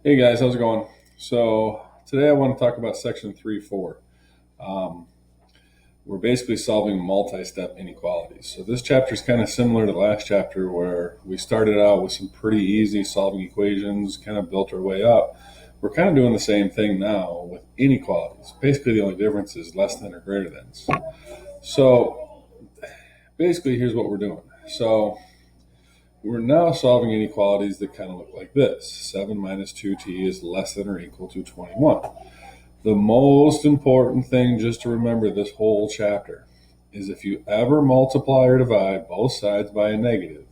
Hey guys, how's it going? So today I want to talk about section 3.4. Um, we're basically solving multi-step inequalities. So this chapter is kind of similar to the last chapter where we started out with some pretty easy solving equations, kind of built our way up. We're kind of doing the same thing now with inequalities. Basically the only difference is less than or greater than. So basically here's what we're doing. So we're now solving inequalities that kind of look like this. 7 minus 2t is less than or equal to 21. The most important thing just to remember this whole chapter is if you ever multiply or divide both sides by a negative,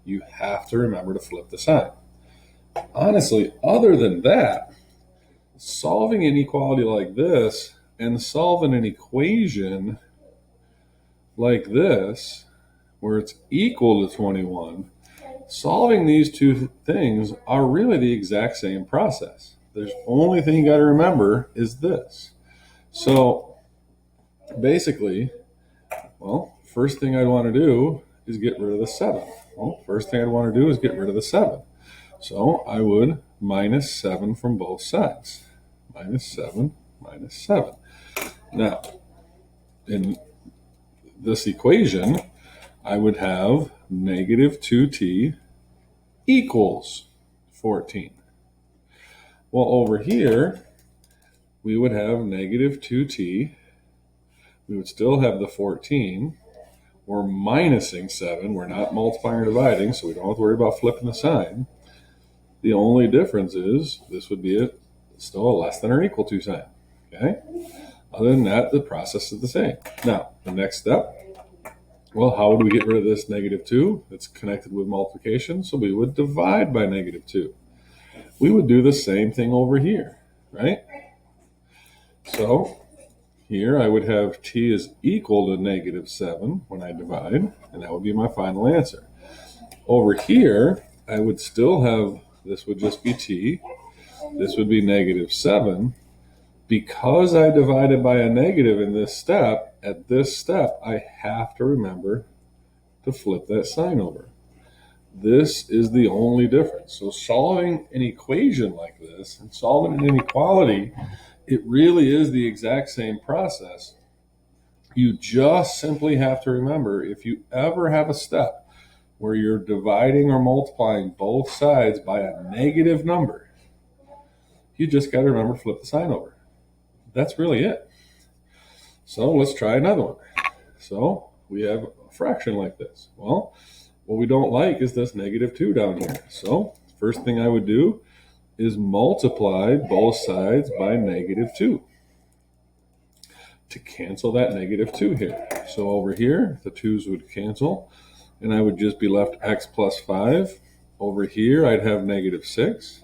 you have to remember to flip the sign. Honestly, other than that, solving an inequality like this and solving an equation like this, where it's equal to 21, solving these two things are really the exact same process. The only thing you got to remember is this. So basically, first thing I'd want to do is get rid of the 7. First thing I'd want to do is get rid of the 7. So I would minus 7 from both sides. Minus 7, minus 7. Now, in this equation, I would have negative 2t equals 14. Well, over here, we would have negative 2t. We would still have the 14. We're minusing 7. We're not multiplying or dividing, so we don't have to worry about flipping the sign. The only difference is this would be still a less than or equal to sign. Okay? Other than that, the process is the same. Now, the next step, well, how would we get rid of this negative 2? It's connected with multiplication, so we would divide by negative 2. We would do the same thing over here, right? So here I would have t is equal to negative 7 when I divide, and that would be my final answer. Over here, I would still have, this would just be t, this would be negative 7. Because I divided by a negative in this step, at this step, I have to remember to flip that sign over. This is the only difference. So solving an equation like this and solving an inequality, it really is the exact same process. You just simply have to remember, if you ever have a step where you're dividing or multiplying both sides by a negative number, you just got to remember to flip the sign over. That's really it. So let's try another one. So we have a fraction like this. Well, what we don't like is this negative 2 down here. So first thing I would do is multiply both sides by negative 2 to cancel that negative 2 here. So over here, the 2's would cancel, and I would just be left x plus 5. Over here, I'd have negative 6.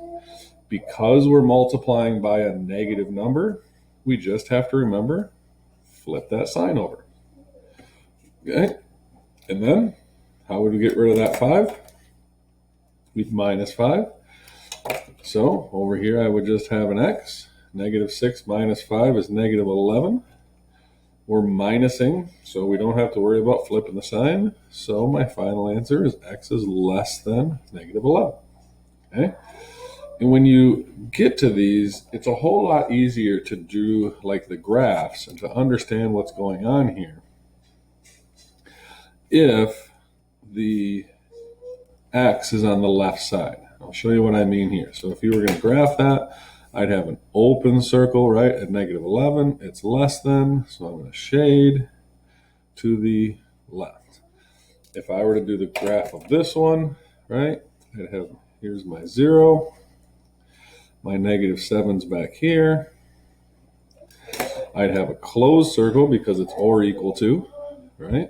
Because we're multiplying by a negative number, we just have to remember, flip that sign over. Okay? And then, how would we get rid of that 5? We'd minus 5. So over here, I would just have an x. Negative 6 minus 5 is negative 11. We're minusing, so we don't have to worry about flipping the sign. So my final answer is x is less than negative 11. Okay? And when you get to these, it's a whole lot easier to do like the graphs and to understand what's going on here if the x is on the left side. I'll show you what I mean here. So if you were going to graph that, I'd have an open circle, right, at negative 11. It's less than, so I'm going to shade to the left. If I were to do the graph of this one, right, I'd have, here's my 0. My negative 7's back here. I'd have a closed circle because it's or equal to, right?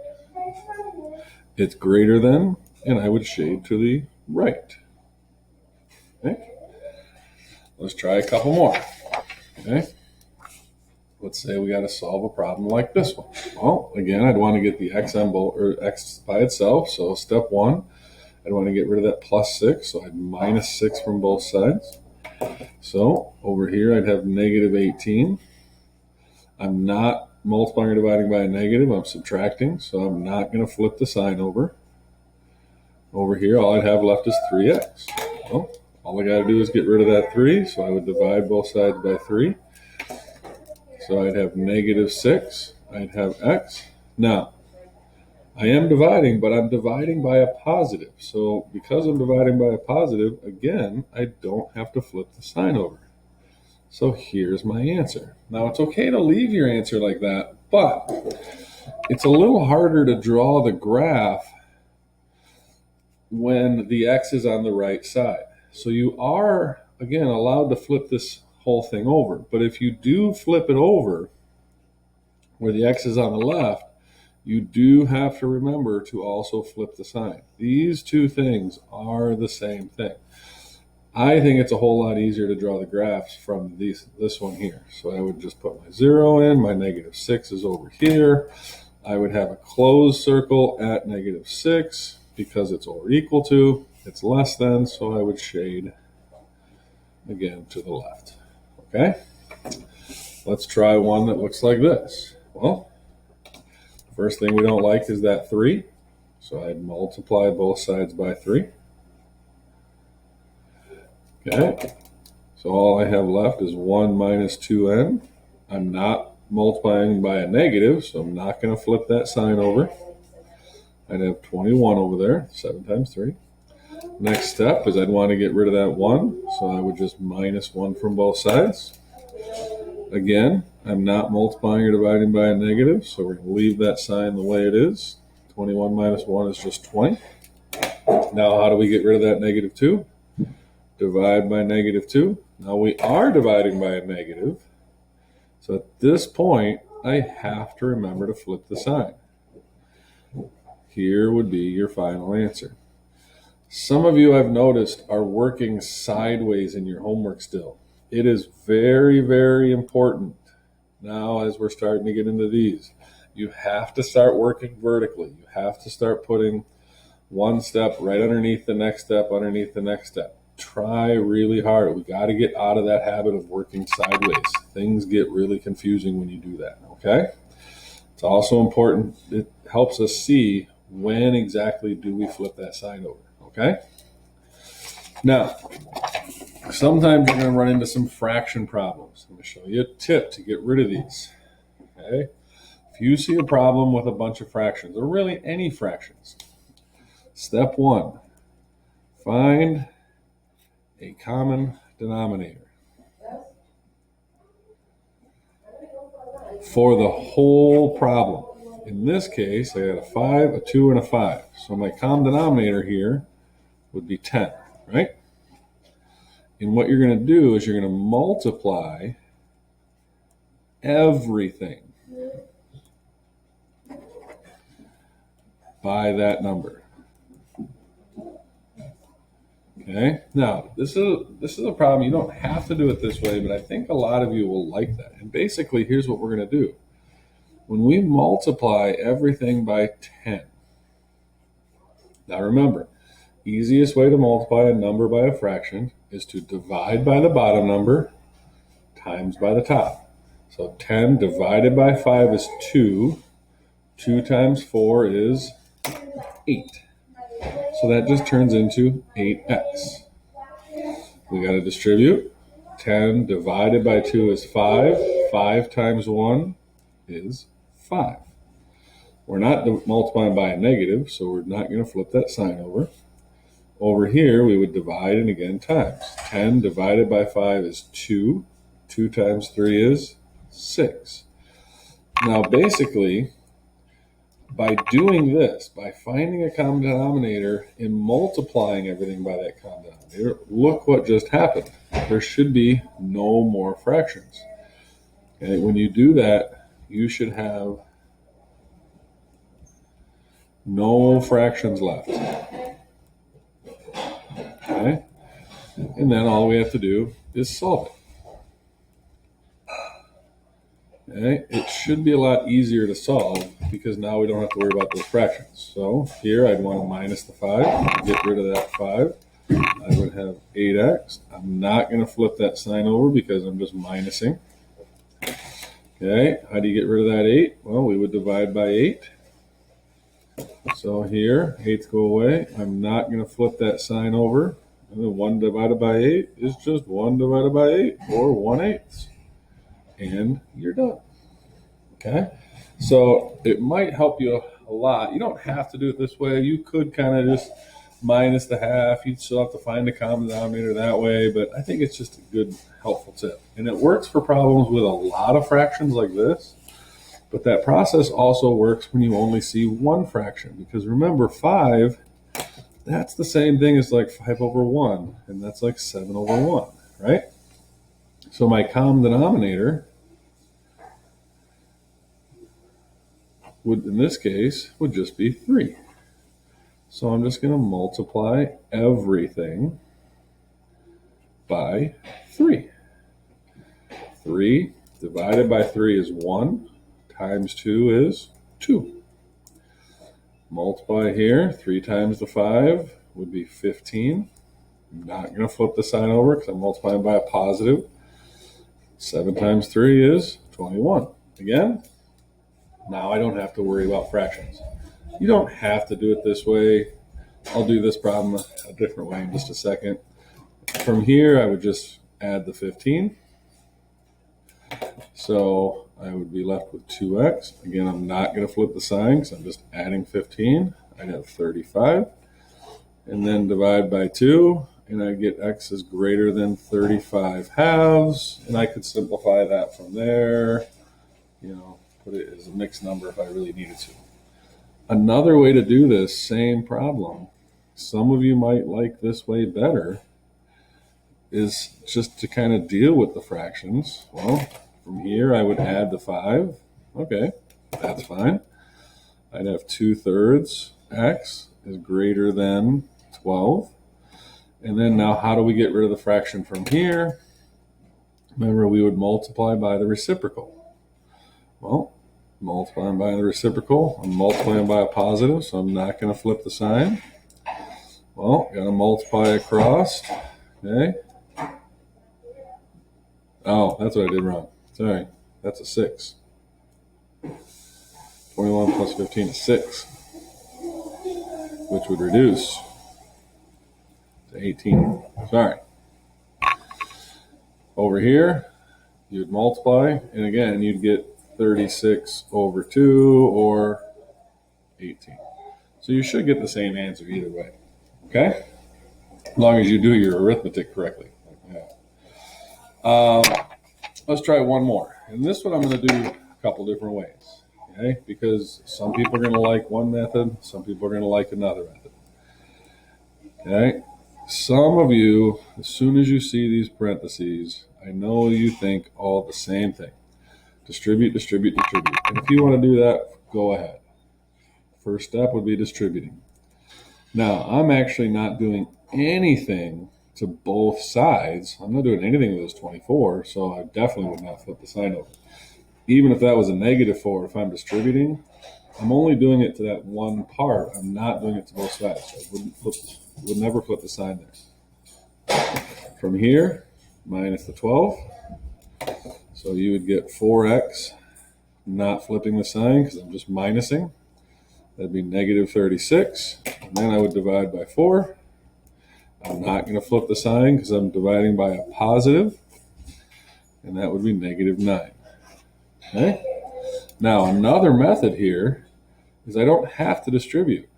It's greater than, and I would shade to the right. Okay? Let's try a couple more. Okay? Let's say we got to solve a problem like this one. Well, again, I'd want to get the x on both, or x by itself. So step 1, I'd want to get rid of that plus 6. So I'd minus 6 from both sides. So over here, I'd have negative 18. I'm not multiplying or dividing by a negative. I'm subtracting, so I'm not going to flip the sign over. Over here, all I'd have left is 3x. Well, All I got to do is get rid of that 3, so I would divide both sides by 3. So I'd have negative 6. I'd have x. Now, I am dividing, but I'm dividing by a positive. So because I'm dividing by a positive, again, I don't have to flip the sign over. So here's my answer. Now, it's okay to leave your answer like that, but it's a little harder to draw the graph when the x is on the right side. So you are, again, allowed to flip this whole thing over. But if you do flip it over where the x is on the left, you do have to remember to also flip the sign. These two things are the same thing. I think it's a whole lot easier to draw the graphs from this one here. So I would just put my 0 in, my negative 6 is over here. I would have a closed circle at negative 6 because it's over equal to, it's less than, so I would shade again to the left. Okay? Let's try one that looks like this. Well, first thing we don't like is that 3. So I'd multiply both sides by 3. Okay, so all I have left is 1 minus 2n. I'm not multiplying by a negative, so I'm not going to flip that sign over. I'd have 21 over there, 7 times 3. Next step is I'd want to get rid of that 1, so I would just minus 1 from both sides. Again, I'm not multiplying or dividing by a negative, so we're going to leave that sign the way it is. 21 minus 1 is just 20. Now, how do we get rid of that negative 2? Divide by negative 2. Now we are dividing by a negative. So at this point, I have to remember to flip the sign. Here would be your final answer. Some of you I've noticed are working sideways in your homework still. It is very, very important now as we're starting to get into these. You have to start working vertically. You have to start putting one step right underneath the next step, underneath the next step. Try really hard. We got to get out of that habit of working sideways. Things get really confusing when you do that, okay? It's also important. It helps us see when exactly do we flip that sign over, okay? Now, sometimes you're going to run into some fraction problems. I'm going to show you a tip to get rid of these, okay? If you see a problem with a bunch of fractions, or really any fractions, step 1, find a common denominator for the whole problem. In this case, I got a 5, a 2, and a 5. So my common denominator here would be 10, right? And what you're going to do is you're going to multiply everything by that number. Okay, now this is a problem. You don't have to do it this way, but I think a lot of you will like that. And basically, here's what we're going to do. When we multiply everything by 10, now remember, easiest way to multiply a number by a fraction is to divide by the bottom number times by the top. So 10 divided by 5 is 2. 2 times 4 is 8. So that just turns into 8x. We got to distribute. 10 divided by 2 is 5. 5 times 1 is 5. We're not multiplying by a negative, so we're not going to flip that sign over. Over here, we would divide and again times. 10 divided by 5 is 2. 2 times 3 is 6. Now, basically, by doing this, by finding a common denominator and multiplying everything by that common denominator, look what just happened. There should be no more fractions. Okay, when you do that, you should have no fractions left. Okay, and then all we have to do is solve it. Okay, it should be a lot easier to solve because now we don't have to worry about those fractions. So here I'd want to minus the 5, get rid of that 5. I would have 8x. I'm not going to flip that sign over because I'm just minusing. Okay, how do you get rid of that 8? Well, we would divide by 8. So here, 8's go away. I'm not going to flip that sign over. And then 1 divided by 8 is just 1 divided by 8, or 1/8. And you're done. Okay? So it might help you a lot. You don't have to do it this way. You could kind of just minus the half. You'd still have to find the common denominator that way, but I think it's just a good, helpful tip. And it works for problems with a lot of fractions like this, but that process also works when you only see one fraction, because remember, 5, that's the same thing as like 5 over 1, and that's like 7 over 1, right? So my common denominator would, in this case, would just be 3. So I'm just going to multiply everything by 3. 3 divided by 3 is 1, times 2 is 2. Multiply here, 3 times the 5 would be 15. I'm not going to flip the sign over because I'm multiplying by a positive. 7 times 3 is 21. Again, now I don't have to worry about fractions. You don't have to do it this way. I'll do this problem a different way in just a second. From here, I would just add the 15. So I would be left with 2x. Again, I'm not going to flip the sign because I'm just adding 15. I'd have 35. And then divide by 2, and I'd get x is greater than 35 halves. And I could simplify that from there, put it as a mixed number if I really needed to. Another way to do this same problem, some of you might like this way better, is just to kind of deal with the fractions. Well, from here I would add the 5. Okay, that's fine. I'd have 2/3 x is greater than 12. And then now how do we get rid of the fraction from here? Remember, we would multiply by the reciprocal. Well, multiplying by the reciprocal, I'm multiplying by a positive, so I'm not going to flip the sign. Well, got to multiply across. Okay. Oh, that's what I did wrong. Sorry, that's a 6. 21 plus 15 is 6, which would reduce to 18. Sorry. Over here, you'd multiply, and again, you'd get 36 over 2, or 18. So you should get the same answer either way, okay? As long as you do your arithmetic correctly. Let's try one more. And this one I'm going to do a couple different ways, okay? Because some people are going to like one method, some people are going to like another method, okay? Some of you, as soon as you see these parentheses, I know you think all the same thing. Distribute, distribute, distribute. And if you want to do that, go ahead. First step would be distributing. Now, I'm actually not doing anything to both sides. I'm not doing anything with this 24, so I definitely would not flip the sign over. Even if that was a -4, if I'm distributing, I'm only doing it to that one part. I'm not doing it to both sides. So I would never flip the sign there. From here, minus the 12. So you would get 4x, not flipping the sign because I'm just minusing. That'd be -36. And then I would divide by 4. I'm not going to flip the sign because I'm dividing by a positive. And that would be -9. Okay? Now, another method here is I don't have to distribute.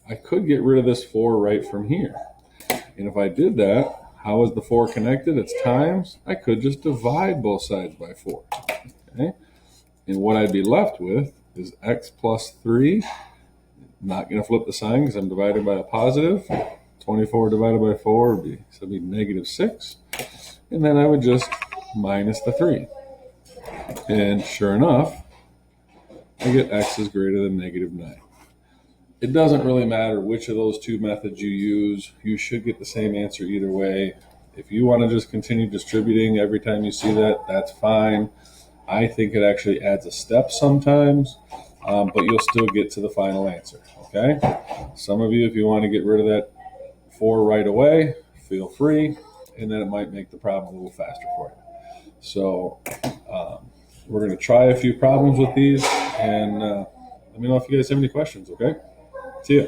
I could get rid of this 4 right from here. And if I did that, how is the 4 connected? It's times. I could just divide both sides by 4. Okay? And what I'd be left with is x plus 3. Not going to flip the sign because I'm dividing by a positive. 24 divided by 4 would be, so it'd be -6. And then I would just minus the 3. And sure enough, I get x is greater than -9. It doesn't really matter which of those two methods you use. You should get the same answer either way. If you want to just continue distributing every time you see that, that's fine. I think it actually adds a step sometimes, but you'll still get to the final answer, okay? Some of you, if you want to get rid of that 4 right away, feel free, and then it might make the problem a little faster for you. So we're going to try a few problems with these, and let me know if you guys have any questions, okay? See ya.